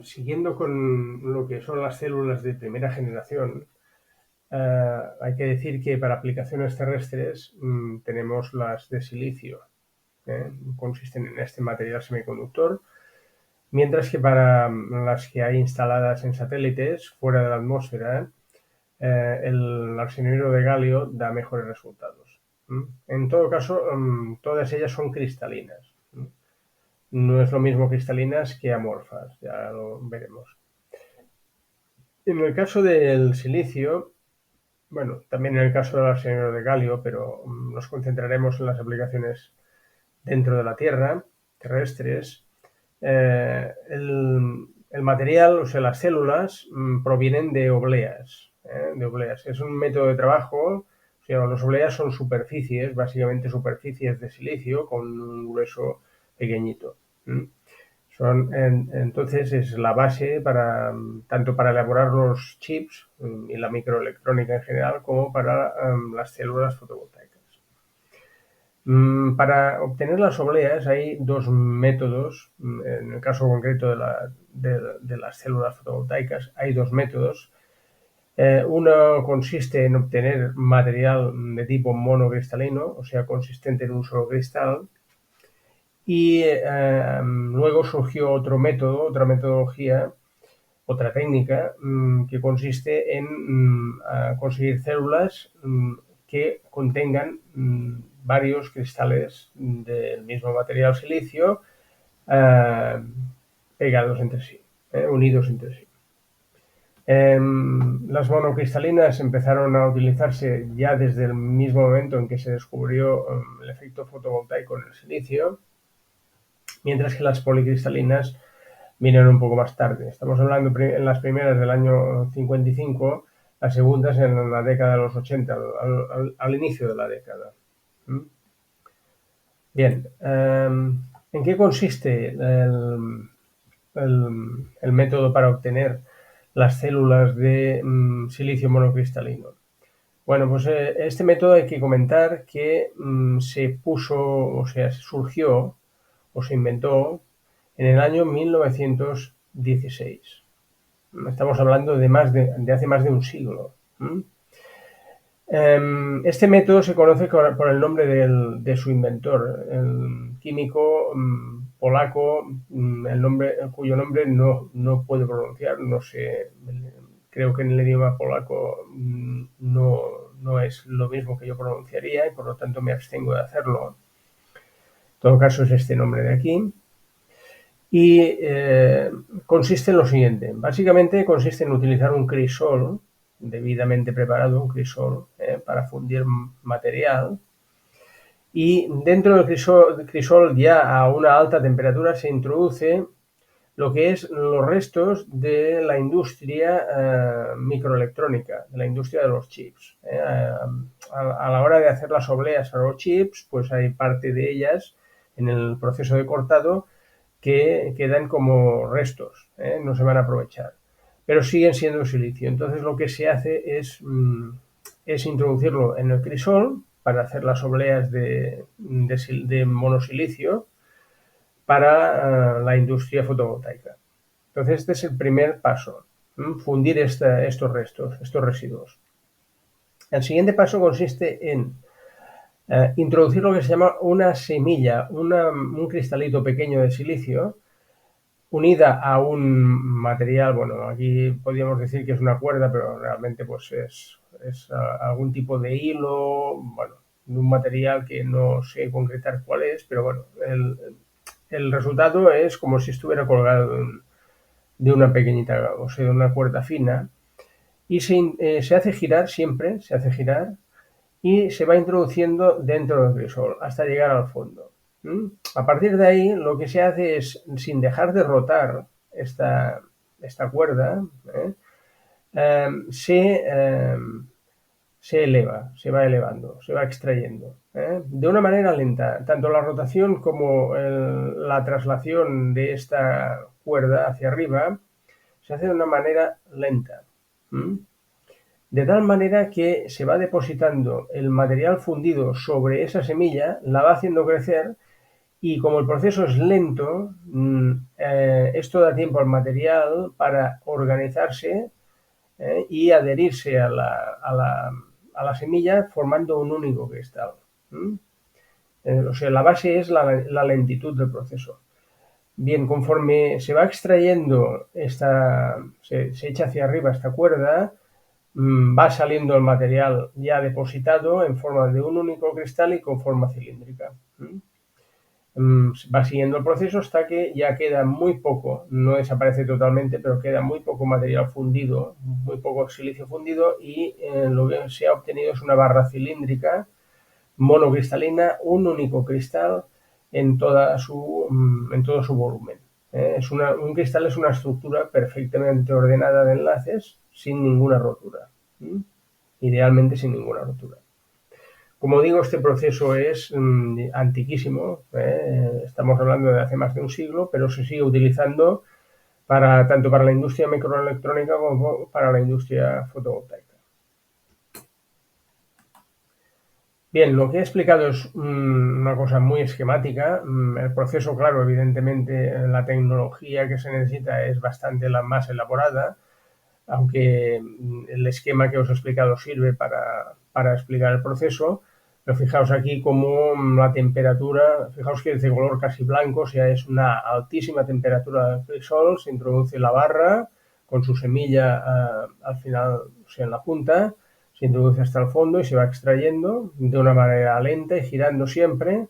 Siguiendo con lo que son las células de primera generación, hay que decir que para aplicaciones terrestres tenemos las de silicio, consisten en este material semiconductor, mientras que para las que hay instaladas en satélites fuera de la atmósfera, el arsenuro de galio da mejores resultados. En todo caso, todas ellas son cristalinas. No es lo mismo cristalinas que amorfas, ya lo veremos. En el caso del silicio, bueno, también en el caso del arsenuro de galio, pero nos concentraremos en las aplicaciones dentro de la Tierra, terrestres. El material, o sea, las células, provienen de obleas, de obleas. Es un método de trabajo, o sea, las obleas son superficies, básicamente superficies de silicio con un grueso pequeñito. Entonces es la base para tanto para elaborar los chips y la microelectrónica en general como para las células fotovoltaicas. Para obtener las obleas hay dos métodos. En el caso concreto de las células fotovoltaicas hay dos métodos. Uno consiste en obtener material de tipo monocristalino, o sea, consistente en un solo cristal. Y luego surgió otro método, otra metodología, otra técnica que consiste en conseguir células que contengan varios cristales del mismo material silicio pegados entre sí, unidos entre sí. Las monocristalinas empezaron a utilizarse ya desde el mismo momento en que se descubrió el efecto fotovoltaico en el silicio, mientras que las policristalinas vinieron un poco más tarde. Estamos hablando en las primeras del año 55, las segundas en la década de los 80, al inicio de la década. Bien, ¿en qué consiste el método para obtener las células de silicio monocristalino? Bueno, pues este método hay que comentar que se puso, o sea, surgió o se inventó en el año 1916. Estamos hablando de hace más de un siglo. Este método se conoce por el nombre de su inventor, el químico polaco, cuyo nombre no puedo pronunciar, no sé, creo que en el idioma polaco no es lo mismo que yo pronunciaría y por lo tanto me abstengo de hacerlo. En todo caso es este nombre de aquí. Y consiste en lo siguiente. Básicamente consiste en utilizar un crisol debidamente preparado, un crisol para fundir material. Y dentro del crisol ya a una alta temperatura se introduce lo que es los restos de la industria microelectrónica, de la industria de los chips. A la hora de hacer las obleas para los chips, pues hay parte de ellas en el proceso de cortado que quedan como restos, no se van a aprovechar, pero siguen siendo silicio. Entonces lo que se hace es introducirlo en el crisol para hacer las obleas de monosilicio para la industria fotovoltaica. Entonces este es el primer paso, fundir estos restos, estos residuos. El siguiente paso consiste en introducir lo que se llama una semilla, un cristalito pequeño de silicio, unida a un material, bueno, aquí podríamos decir que es una cuerda, pero realmente pues es algún tipo de hilo, bueno, de un material que no sé concretar cuál es, pero bueno, el resultado es como si estuviera colgado de una pequeñita, o sea, de una cuerda fina, y se hace girar siempre, se hace girar, y se va introduciendo dentro del crisol hasta llegar al fondo. A partir de ahí, lo que se hace es, sin dejar de rotar esta cuerda, se eleva, se va elevando, se va extrayendo, de una manera lenta. Tanto la rotación como la traslación de esta cuerda hacia arriba se hace de una manera lenta. De tal manera que se va depositando el material fundido sobre esa semilla, la va haciendo crecer Y como el proceso es lento, esto da tiempo al material para organizarse y adherirse a la semilla formando un único cristal. O sea, la base es la lentitud del proceso. Bien, conforme se va extrayendo se echa hacia arriba esta cuerda, va saliendo el material ya depositado en forma de un único cristal y con forma cilíndrica. Va siguiendo el proceso hasta que ya queda muy poco, no desaparece totalmente, pero queda muy poco material fundido, muy poco silicio fundido, y lo que se ha obtenido es una barra cilíndrica monocristalina, un único cristal en todo su volumen. Un cristal es una estructura perfectamente ordenada de enlaces sin ninguna rotura. Idealmente sin ninguna rotura. Como digo, este proceso es antiquísimo, estamos hablando de hace más de un siglo, pero se sigue utilizando tanto para la industria microelectrónica como para la industria fotovoltaica. Bien, lo que he explicado es una cosa muy esquemática. El proceso, claro, evidentemente la tecnología que se necesita es bastante la más elaborada, aunque el esquema que os he explicado sirve para explicar el proceso. Pero fijaos aquí como la temperatura, fijaos que es de color casi blanco, o sea, es una altísima temperatura del crisol, se introduce la barra con su semilla al final, o sea, en la punta, se introduce hasta el fondo y se va extrayendo de una manera lenta y girando siempre,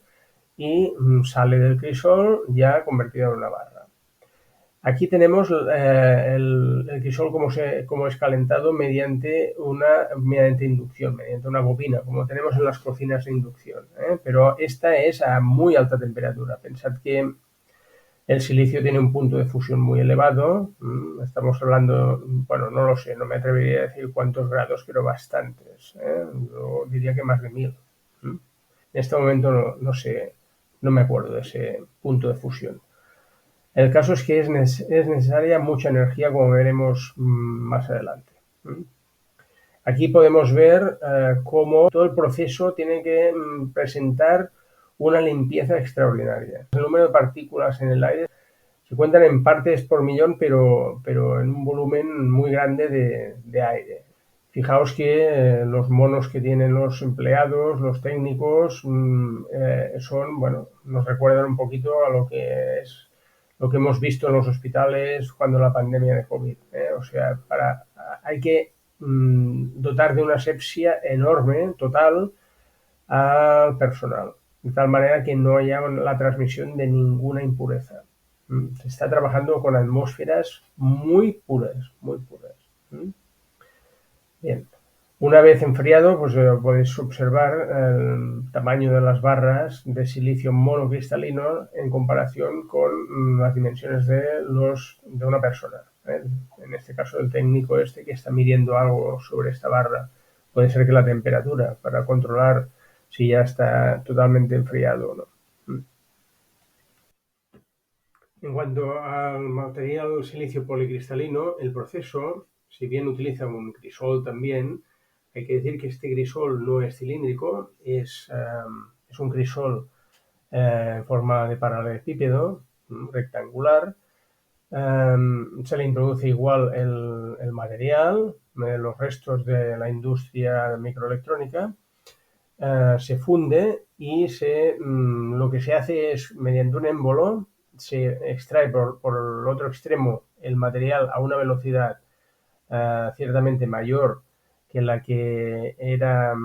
y sale del crisol ya convertido en una barra. Aquí tenemos el crisol como es calentado mediante inducción, mediante una bobina, como tenemos en las cocinas de inducción. Pero esta es a muy alta temperatura. Pensad que el silicio tiene un punto de fusión muy elevado. Estamos hablando, bueno, no lo sé, no me atrevería a decir cuántos grados, pero bastantes. Yo diría que más de 1000. En este momento no sé, no me acuerdo de ese punto de fusión. El caso es que es necesaria mucha energía, como veremos más adelante. Aquí podemos ver cómo todo el proceso tiene que presentar una limpieza extraordinaria. El número de partículas en el aire se cuentan en partes por millón, pero en un volumen muy grande de aire. Fijaos que los monos que tienen los empleados, los técnicos, bueno, nos recuerdan un poquito a lo que hemos visto en los hospitales cuando la pandemia de COVID. O sea, hay que dotar de una asepsia enorme, total, al personal, de tal manera que no haya la transmisión de ninguna impureza. Se está trabajando con atmósferas muy puras, muy puras. Bien. Una vez enfriado, pues podéis observar el tamaño de las barras de silicio monocristalino en comparación con las dimensiones de una persona. En este caso, el técnico que está midiendo algo sobre esta barra. Puede ser que la temperatura, para controlar si ya está totalmente enfriado o no. En cuanto al material silicio policristalino, el proceso, si bien utiliza un crisol también, hay que decir que este crisol no es cilíndrico, es un crisol en forma de paralelepípedo, rectangular. Se le introduce igual el material, los restos de la industria microelectrónica, se funde y lo que se hace es, mediante un émbolo, se extrae por el otro extremo el material a una velocidad ciertamente mayor que la que era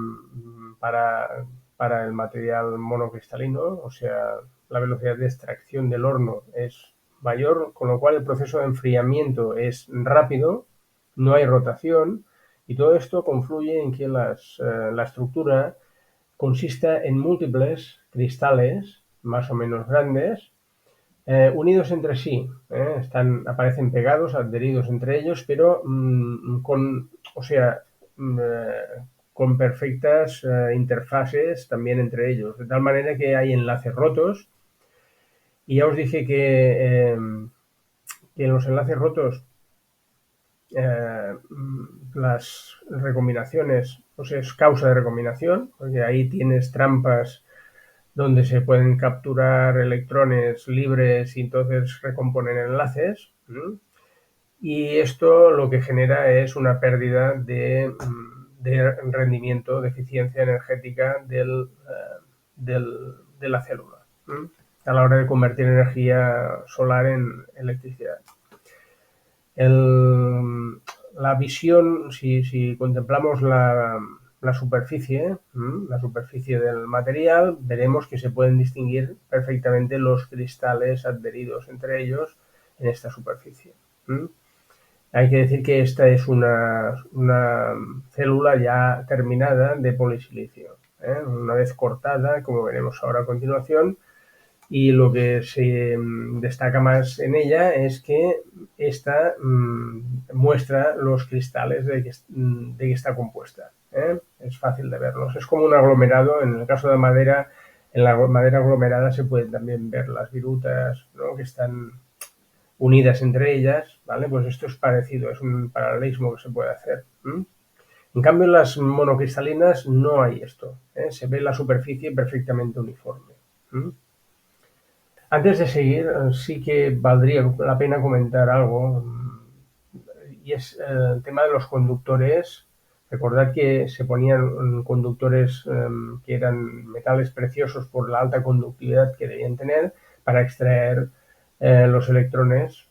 para el material monocristalino, o sea, la velocidad de extracción del horno es mayor, con lo cual el proceso de enfriamiento es rápido, no hay rotación, y todo esto confluye en que la estructura consista en múltiples cristales más o menos grandes, unidos entre sí. Aparecen pegados, adheridos entre ellos, pero con perfectas interfaces también entre ellos, de tal manera que hay enlaces rotos. Y ya os dije que en los enlaces rotos las recombinaciones, o sea, es causa de recombinación, porque ahí tienes trampas donde se pueden capturar electrones libres y entonces recomponer enlaces. Y esto lo que genera es una pérdida de rendimiento, de eficiencia energética de la célula, a la hora de convertir energía solar en electricidad. La visión, si contemplamos la superficie del material, veremos que se pueden distinguir perfectamente los cristales adheridos entre ellos en esta superficie. Hay que decir que esta es una célula ya terminada de polisilicio, una vez cortada, como veremos ahora a continuación, y lo que se destaca más en ella es que esta muestra los cristales de que está compuesta. Es fácil de verlos. Es como un aglomerado. En el caso de madera, en la madera aglomerada se pueden también ver las virutas, ¿no?, que están unidas entre ellas, ¿vale? Pues esto es parecido, es un paralelismo que se puede hacer. En cambio, en las monocristalinas no hay esto, se ve la superficie perfectamente uniforme. Antes de seguir, sí que valdría la pena comentar algo, y es el tema de los conductores. Recordad que se ponían conductores que eran metales preciosos por la alta conductividad que debían tener para extraer los electrones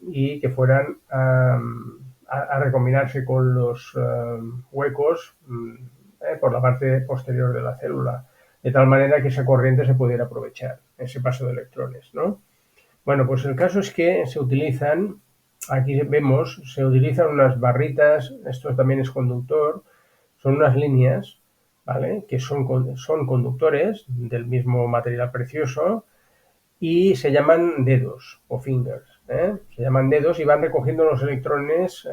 y que fueran a recombinarse con los huecos por la parte posterior de la célula, de tal manera que esa corriente se pudiera aprovechar, ese paso de electrones, ¿no? Bueno, pues el caso es que se utilizan, aquí vemos, se utilizan unas barritas, esto también es conductor, son unas líneas, ¿vale?, que son conductores del mismo material precioso y se llaman dedos o fingers. Se llaman dedos y van recogiendo los electrones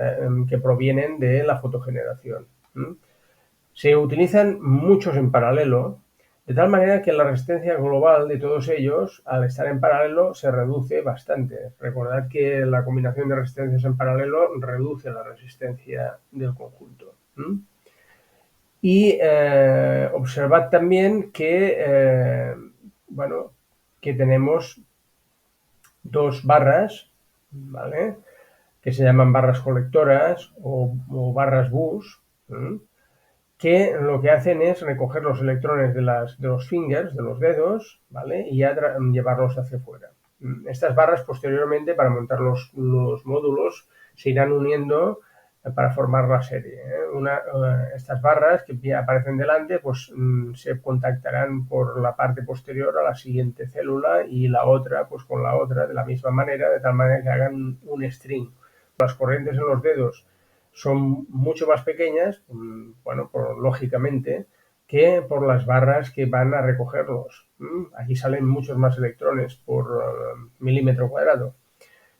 que provienen de la fotogeneración. Se utilizan muchos en paralelo, de tal manera que la resistencia global de todos ellos, al estar en paralelo, se reduce bastante. Recordad que la combinación de resistencias en paralelo reduce la resistencia del conjunto. Y observad también que, bueno, que tenemos dos barras, ¿vale?, que se llaman barras colectoras o barras bus, que lo que hacen es recoger los electrones de los fingers, de los dedos, ¿vale?, y ya llevarlos hacia afuera. Estas barras posteriormente, para montar los módulos, se irán uniendo para formar la serie. Estas barras que aparecen delante, pues se contactarán por la parte posterior a la siguiente célula y la otra pues con la otra de la misma manera, de tal manera que hagan un string. Las corrientes en los dedos son mucho más pequeñas, bueno, lógicamente, que por las barras que van a recogerlos. Aquí salen muchos más electrones por milímetro cuadrado.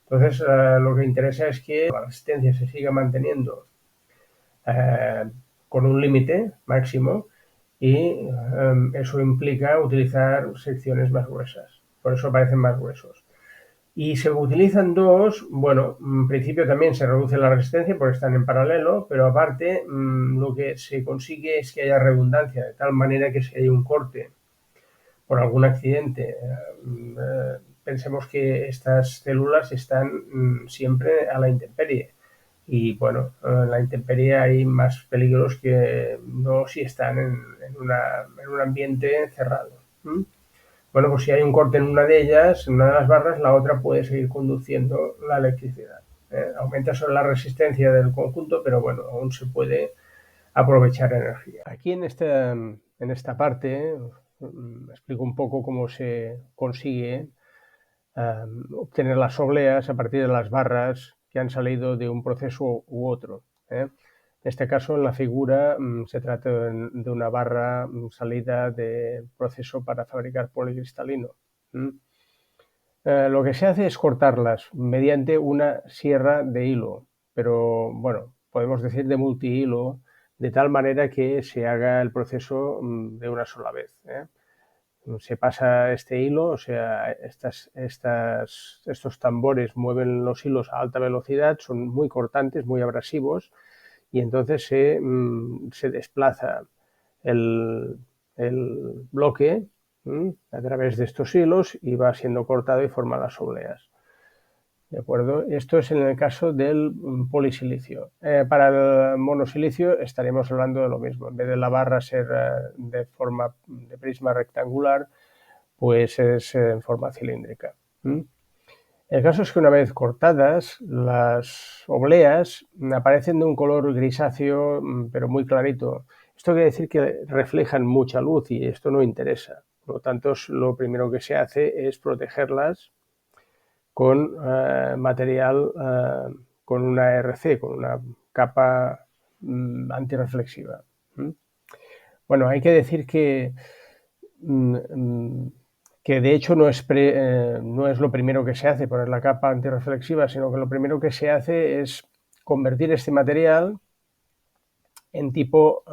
Entonces, lo que interesa es que la resistencia se siga manteniendo con un límite máximo y eso implica utilizar secciones más gruesas. Por eso parecen más gruesos. Y se utilizan dos, bueno, en principio también se reduce la resistencia porque están en paralelo, pero aparte lo que se consigue es que haya redundancia, de tal manera que si hay un corte por algún accidente, pensemos que estas células están siempre a la intemperie. Y bueno, en la intemperie hay más peligros que no si están en un ambiente cerrado. Bueno, pues si hay un corte en una de ellas, en una de las barras, la otra puede seguir conduciendo la electricidad. Aumenta solo la resistencia del conjunto, pero bueno, aún se puede aprovechar energía. Aquí en esta parte explico un poco cómo se consigue obtener las obleas a partir de las barras que han salido de un proceso u otro. En este caso, en la figura, se trata de una barra salida de proceso para fabricar policristalino. Lo que se hace es cortarlas mediante una sierra de hilo, pero bueno, podemos decir de multihilo, de tal manera que se haga el proceso de una sola vez. Se pasa este hilo, o sea, estos tambores mueven los hilos a alta velocidad, son muy cortantes, muy abrasivos, y entonces se desplaza el bloque a través de estos hilos y va siendo cortado y forma las obleas. ¿De acuerdo? Esto es en el caso del polisilicio. Para el monosilicio estaremos hablando de lo mismo. En vez de la barra ser de forma de prisma rectangular, pues es en forma cilíndrica. El caso es que una vez cortadas, las obleas aparecen de un color grisáceo, pero muy clarito. Esto quiere decir que reflejan mucha luz y esto no interesa. Por lo tanto, lo primero que se hace es protegerlas con material, con una RC, con una capa antirreflexiva. Bueno, hay que decir que de hecho no es lo primero que se hace poner la capa antirreflexiva, sino que lo primero que se hace es convertir este material en tipo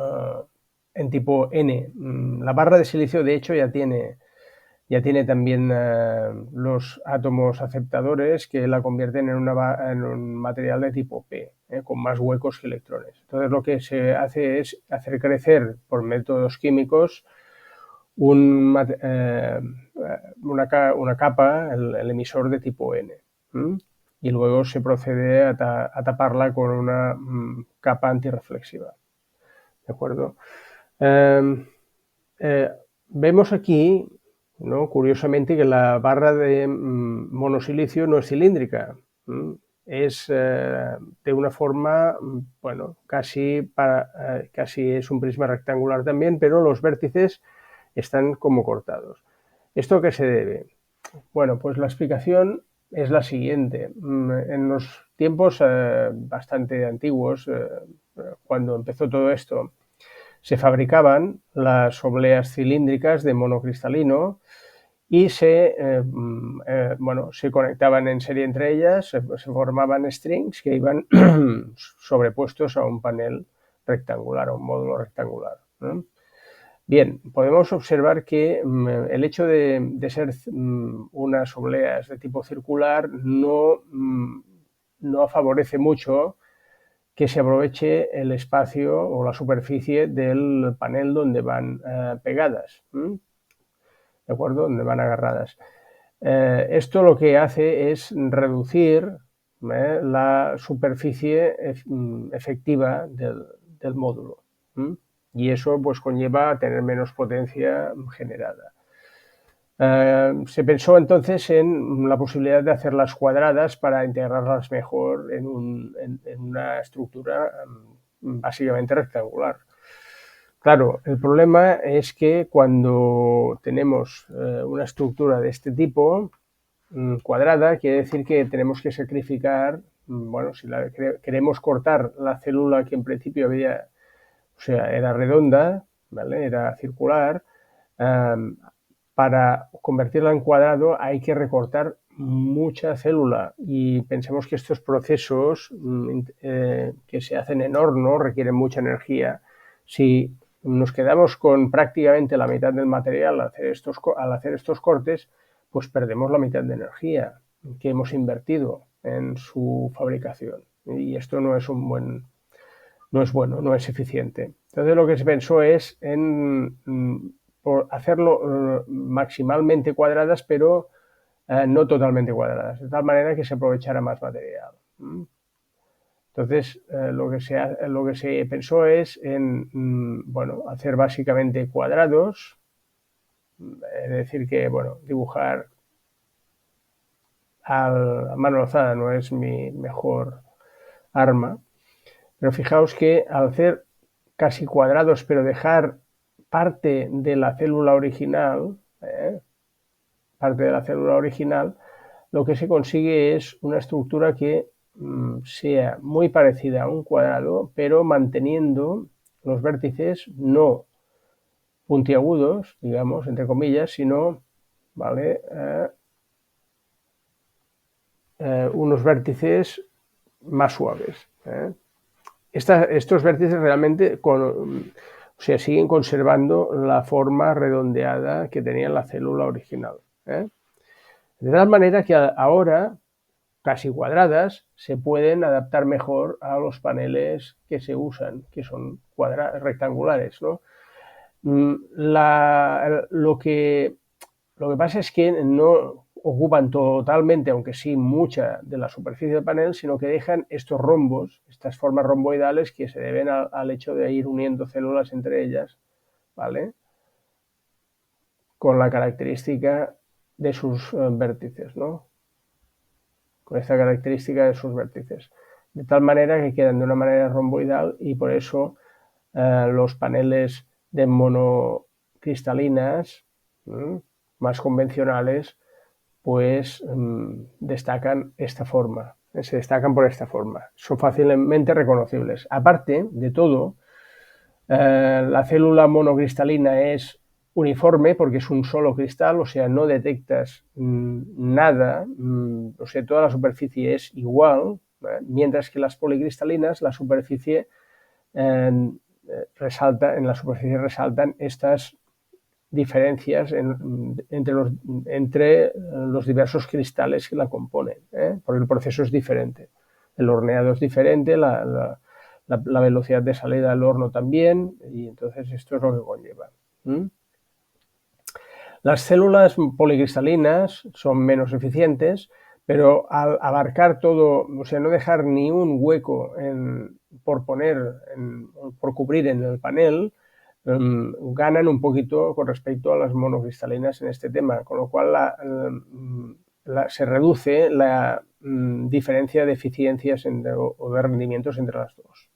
N. La barra de silicio, de hecho, ya tiene también los átomos aceptadores que la convierten en un material de tipo P, con más huecos que electrones. Entonces lo que se hace es hacer crecer por métodos químicos una capa, el emisor de tipo N. Y luego se procede a taparla con una capa antirreflexiva. ¿De acuerdo? Vemos aquí, ¿no?, curiosamente, que la barra de monosilicio no es cilíndrica. Es de una forma, bueno, casi es un prisma rectangular también, pero los vértices están como cortados. ¿Esto a qué se debe? Bueno, pues la explicación es la siguiente. En los tiempos bastante antiguos, cuando empezó todo esto, se fabricaban las obleas cilíndricas de monocristalino y se conectaban en serie entre ellas, se formaban strings que iban sobrepuestos a un panel rectangular, a un módulo rectangular, ¿no? Bien, podemos observar que el hecho de ser unas obleas de tipo circular no favorece mucho que se aproveche el espacio o la superficie del panel donde van pegadas, ¿de acuerdo? Donde van agarradas. Esto lo que hace es reducir la superficie efectiva del módulo. Y eso pues conlleva a tener menos potencia generada. Se pensó entonces en la posibilidad de hacerlas cuadradas para integrarlas mejor en una estructura básicamente rectangular. Claro, el problema es que cuando tenemos una estructura de este tipo, cuadrada, quiere decir que tenemos que sacrificar, bueno, si queremos cortar la célula que en principio era redonda, ¿vale?, era circular, para convertirla en cuadrado hay que recortar mucha célula y pensemos que estos procesos que se hacen en horno requieren mucha energía. Si nos quedamos con prácticamente la mitad del material al hacer estos cortes, pues perdemos la mitad de energía que hemos invertido en su fabricación y esto no es bueno, no es eficiente. Entonces lo que se pensó es en por hacerlo maximalmente cuadradas, pero no totalmente cuadradas, de tal manera que se aprovechara más material. Entonces, lo que se pensó es en hacer básicamente cuadrados, es decir, que dibujar a mano alzada no es mi mejor arma, pero fijaos que al hacer casi cuadrados, pero dejar parte de la célula original, lo que se consigue es una estructura que sea muy parecida a un cuadrado, pero manteniendo los vértices no puntiagudos, digamos, entre comillas, sino, ¿vale?, unos vértices más suaves. Estos vértices realmente siguen conservando la forma redondeada que tenía la célula original. De tal manera que ahora, casi cuadradas, se pueden adaptar mejor a los paneles que se usan, que son rectangulares, ¿no? Lo que Lo que pasa es que no ocupan totalmente, aunque sí mucha de la superficie del panel, sino que dejan estos rombos, estas formas romboidales que se deben al hecho de ir uniendo células entre ellas, ¿vale? Con la característica de sus vértices, ¿no? Con esta característica de sus vértices. De tal manera que quedan de una manera romboidal y por eso los paneles de monocristalinas más convencionales pues destacan esta forma, se destacan por esta forma, son fácilmente reconocibles. Aparte de todo, la célula monocristalina es uniforme porque es un solo cristal, o sea, no detectas nada, o sea, toda la superficie es igual, mientras que las policristalinas, la superficie resalta, en la superficie resaltan estas diferencias entre los diversos cristales que la componen, porque el proceso es diferente. El horneado es diferente, la velocidad de salida del horno también, y entonces esto es lo que conlleva. Las células policristalinas son menos eficientes, pero al abarcar todo, o sea, no dejar ni un hueco por cubrir en el panel, ganan un poquito con respecto a las monocristalinas en este tema, con lo cual se reduce la diferencia de eficiencias o de rendimientos entre las dos.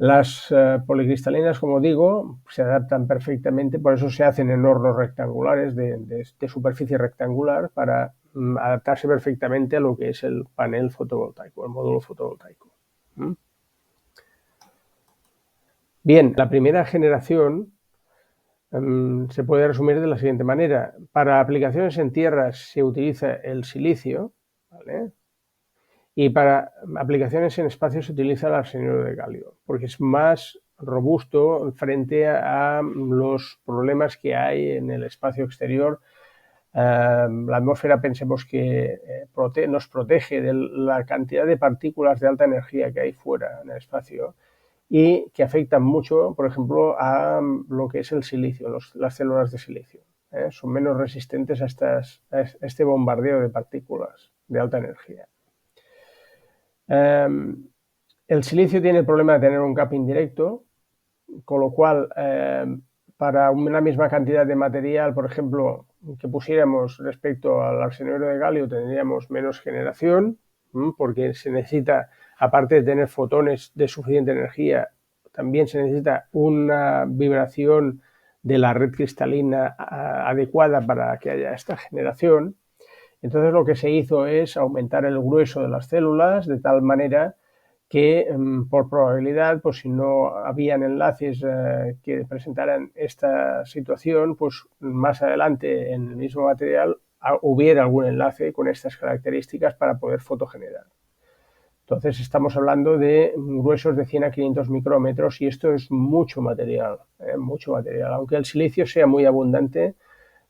Las policristalinas, como digo, se adaptan perfectamente, por eso se hacen en hornos rectangulares de superficie rectangular para adaptarse perfectamente a lo que es el panel fotovoltaico, el módulo fotovoltaico. Bien, la primera generación se puede resumir de la siguiente manera. Para aplicaciones en tierras se utiliza el silicio, ¿vale? Y para aplicaciones en espacio se utiliza el arsenuro de galio, porque es más robusto frente a los problemas que hay en el espacio exterior. La atmósfera, pensemos que nos protege de la cantidad de partículas de alta energía que hay fuera en el espacio y que afectan mucho, por ejemplo, a lo que es el silicio, las células de silicio. Son menos resistentes a este bombardeo de partículas de alta energía. El silicio tiene el problema de tener un gap indirecto, con lo cual para una misma cantidad de material, por ejemplo, que pusiéramos respecto al arsenuro de galio, tendríamos menos generación, porque se necesita, aparte de tener fotones de suficiente energía, también se necesita una vibración de la red cristalina adecuada para que haya esta generación. Entonces lo que se hizo es aumentar el grueso de las células de tal manera que por probabilidad, pues si no habían enlaces que presentaran esta situación, pues más adelante en el mismo material hubiera algún enlace con estas características para poder fotogenerar. Entonces estamos hablando de gruesos de 100 a 500 micrómetros y esto es mucho material, mucho material. Aunque el silicio sea muy abundante,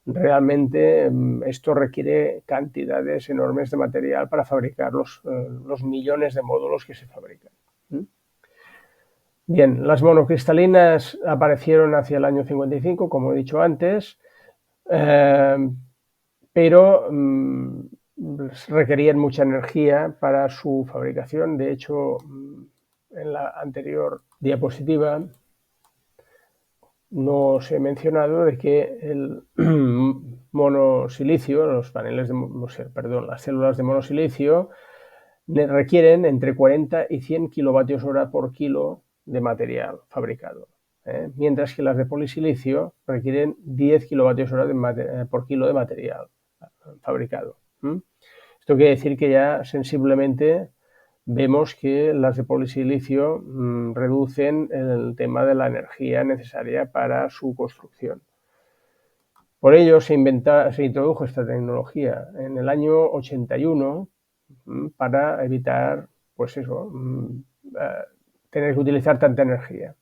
realmente esto requiere cantidades enormes de material para fabricar los millones de módulos que se fabrican. Bien, las monocristalinas aparecieron hacia el año 55, como he dicho antes, pero requerían mucha energía para su fabricación. De hecho, en la anterior diapositiva no os he mencionado de que el monosilicio, los paneles las células de monosilicio requieren entre 40 y 100 kilovatios hora por kilo de material fabricado, mientras que las de polisilicio requieren 10 kilovatios hora por kilo de material fabricado. Esto quiere decir que ya sensiblemente vemos que las de polisilicio reducen el tema de la energía necesaria para su construcción. Por ello se introdujo esta tecnología en el año 81 para evitar, pues eso, tener que utilizar tanta energía.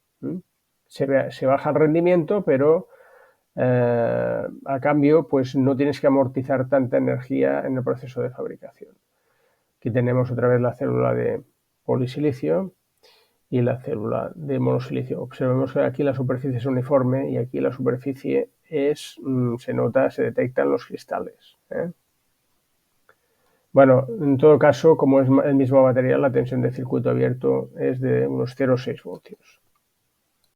Se baja el rendimiento, pero a cambio, pues no tienes que amortizar tanta energía en el proceso de fabricación. Aquí tenemos otra vez la célula de polisilicio y la célula de monosilicio. Observemos que aquí la superficie es uniforme y aquí la superficie se nota, se detectan los cristales. Bueno, en todo caso, como es el mismo material, la tensión de circuito abierto es de unos 0,6 voltios.